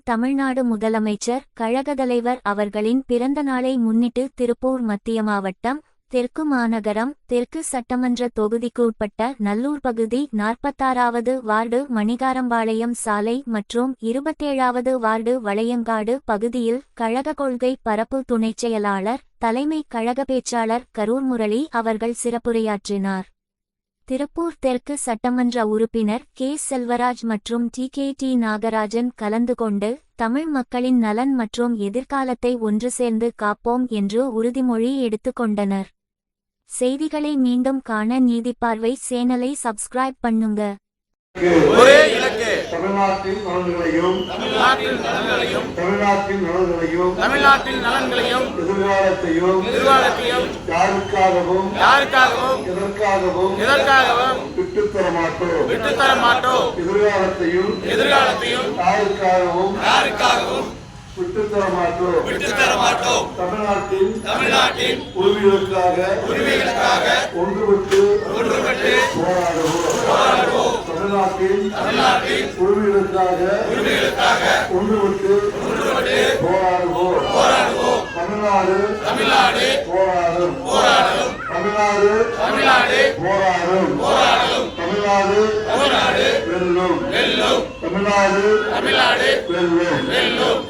தமிழ்நாடு முதலமைச்சர் கழக தலைவர் அவர்களின் பிறந்த நாளை முன்னிட்டு திருப்பூர் மத்திய மாவட்டம் தெற்கு மாநகரம் தெற்கு சட்டமன்ற தொகுதிக்குட்பட்ட நல்லூர் பகுதி 46வது வார்டு மணிகாரம்பாளையம் சாலை மற்றும் 27வது வார்டு வளையங்காடு பகுதியில் கழக கொள்கை பரப்பு துணைச் செயலாளர் தலைமை கழக பேச்சாளர் கரூர் முரளி அவர்கள் சிறப்புரையாற்றினார். திருப்பூர் தெற்கு சட்டமன்ற உறுப்பினர் கே. செல்வராஜ் மற்றும் டி. நாகராஜன் கலந்து கொண்டு தமிழ் மக்களின் நலன் மற்றும் எதிர்காலத்தை ஒன்று சேர்ந்து காப்போம் என்று உறுதிமொழி எடுத்துக்கொண்டனர். செய்திகளை மீண்டும் காண நீதிப்பார்வை சேனலை சப்ஸ்கிரைப் பண்ணுங்க. ஒரே இலக்கு தமிழ்நாட்டின் நலன்களையும் எதிர்காலத்தையும் யாருக்காகவும் எதற்காகவும் விட்டுத்தர மாட்டோம். எதிர்காலத்தையும் யாருக்காகவும் விட்டுத்தர மாட்டோம். தமிழ்நாட்டின் உரிமைகளுக்காக ஒன்றுபட்டு போராடுவோம். தமிழ்நாட்டின் உரிமைகளுக்காக ஒன்றுபட்டு போராடுவோம். தமிழ்நாடு போராடும். தமிழ்நாடு போராடும். தமிழ்நாடு வெல்லும்.